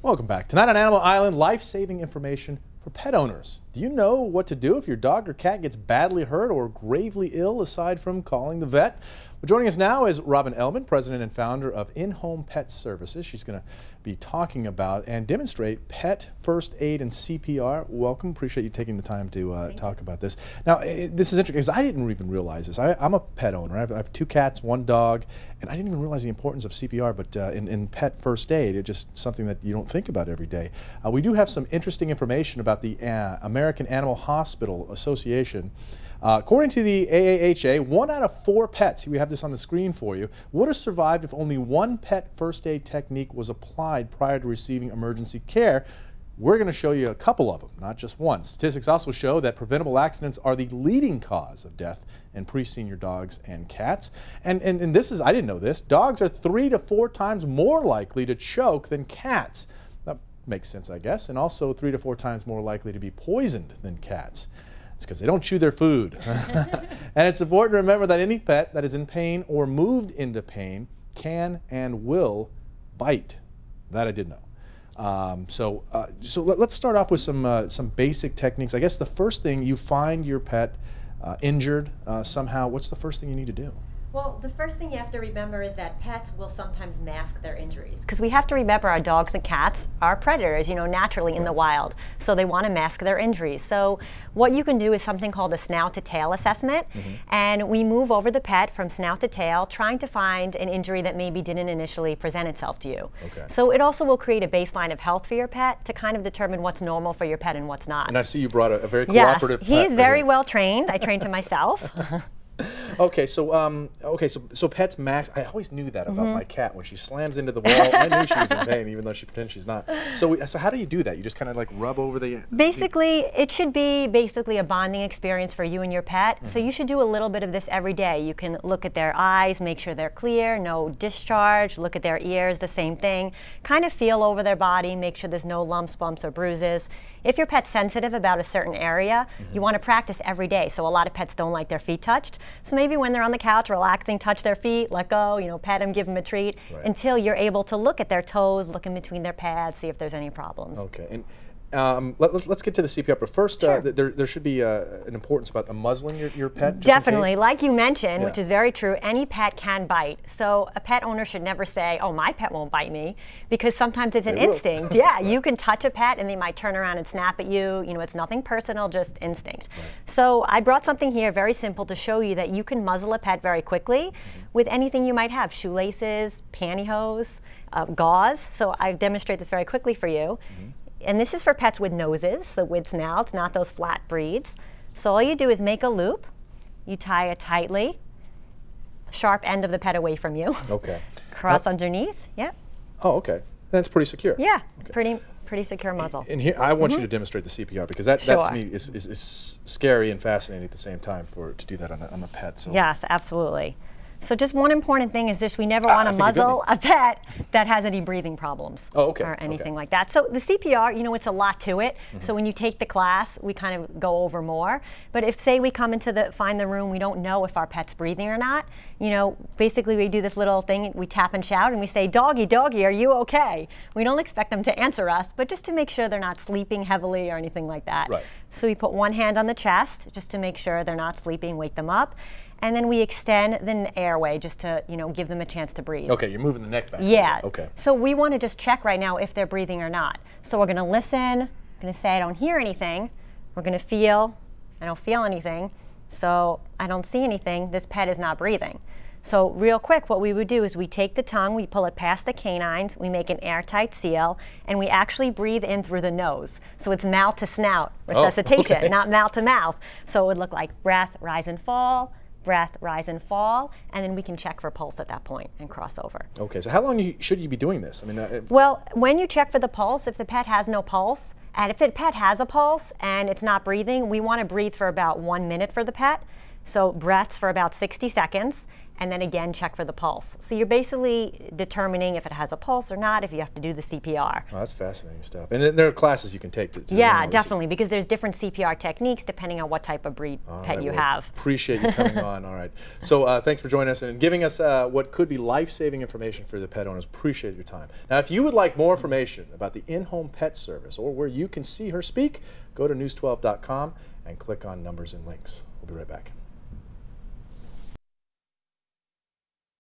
Welcome back. Tonight on Animal Island, life-saving information for pet owners. Do you know what to do if your dog or cat gets badly hurt or gravely ill aside from calling the vet? Well, joining us now is Robyn Elman, president and founder of In-Home Pet Services. She's going to be talking about and demonstrate pet first aid and CPR. Welcome. Appreciate you taking the time to talk about this. Now, this is interesting because I didn't even realize this. I'm a pet owner. I have 2 cats, 1 dog, and I didn't even realize the importance of CPR, but in pet first aid, it's just something that you don't think about every day. We do have some interesting information about the American Animal Hospital Association. According to the AAHA, 1 out of 4 pets, we have this on the screen for you, would have survived if only 1 pet first aid technique was applied prior to receiving emergency care. We're going to show you a couple of them, not just one. Statistics also show that preventable accidents are the leading cause of death in pre-senior dogs and cats. And this is, I didn't know this, dogs are 3 to 4 times more likely to choke than cats. That makes sense, I guess, and also 3 to 4 times more likely to be poisoned than cats. It's because they don't chew their food. And it's important to remember that any pet that is in pain or moved into pain can and will bite. That I did know. So let's start off with some basic techniques. I guess the first thing, you find your pet injured somehow, what's the first thing you need to do? Well, the first thing you have to remember is that pets will sometimes mask their injuries. Because we have to remember our dogs and cats are predators, you know, naturally in the wild. So they want to mask their injuries. So what you can do is something called a snout to tail assessment. And we move over the pet from snout to tail, trying to find an injury that maybe didn't initially present itself to you. So it also will create a baseline of health for your pet to kind of determine what's normal for your pet and what's not. And I see you brought a very cooperative pet. Yes, he's very well trained. I trained him myself. Okay, so pets max. I always knew that about my cat. When she slams into the wall, I knew she was in pain, even though she pretends she's not. So how do you do that? You just kind of like rub over the... Basically, it should be basically a bonding experience for you and your pet. So you should do a little bit of this every day. You can look at their eyes, make sure they're clear, no discharge. Look at their ears, the same thing. Kind of feel over their body, make sure there's no lumps, bumps, or bruises. If your pet's sensitive about a certain area, you want to practice every day. So a lot of pets don't like their feet touched. So maybe when they're on the couch relaxing, touch their feet, let go, you know, pet them, give them a treat, until you're able to look at their toes, look in between their pads, see if there's any problems. Okay. And let's get to the CPR, but first there should be an importance about muzzling your pet. Definitely, like you mentioned, which is very true, any pet can bite. So a pet owner should never say, oh, my pet won't bite me, because sometimes it's an instinct. Yeah, you can touch a pet and they might turn around and snap at you. You know, it's nothing personal, just instinct. So I brought something here very simple to show you that you can muzzle a pet very quickly with anything you might have, shoelaces, pantyhose, gauze. So I demonstrate this very quickly for you. And this is for pets with noses, so with snouts, not those flat breeds. So all you do is make a loop, you tie it tightly, sharp end of the pet away from you. Okay. Cross underneath, Oh, okay. That's pretty secure. Yeah, pretty secure muzzle. And here, I want you to demonstrate the CPR, because that to me is scary and fascinating at the same time to do that on the pet. So. Yes, absolutely. So just one important thing is just we never want to muzzle a pet that has any breathing problems or anything like that. So the CPR, you know, it's a lot to it. So when you take the class, we kind of go over more. But if, say, we come into find the room, we don't know if our pet's breathing or not, you know, basically we do this little thing, we tap and shout and we say, doggy, doggy, are you okay? We don't expect them to answer us, but just to make sure they're not sleeping heavily or anything like that. So we put one hand on the chest just to make sure they're not sleeping, wake them up. And then we extend the airway just to, you know, give them a chance to breathe. Okay, you're moving the neck back. Yeah. Okay. So we want to just check right now if they're breathing or not. So we're going to listen. We're going to say, I don't hear anything. We're going to feel. I don't feel anything. So I don't see anything. This pet is not breathing. So real quick, what we would do is we take the tongue, we pull it past the canines, we make an airtight seal, and we actually breathe in through the nose. So it's mouth to snout resuscitation, not mouth to mouth. So it would look like breath, rise and fall, breath, rise and fall, and then we can check for pulse at that point and cross over. Okay, so how long should you be doing this? I mean, well, when you check for the pulse, if the pet has no pulse, and if the pet has a pulse and it's not breathing, we want to breathe for about 1 minute for the pet. So breaths for about 60 seconds, and then again check for the pulse. So you're basically determining if it has a pulse or not, if you have to do the CPR. Oh, that's fascinating stuff. And then there are classes you can take to yeah, definitely, because there's different CPR techniques depending on what type of breed pet you have. Appreciate you coming on. All right. So thanks for joining us and giving us what could be life-saving information for the pet owners. Appreciate your time. Now, if you would like more information about the in-home pet service or where you can see her speak, go to news12.com and click on numbers and links. We'll be right back.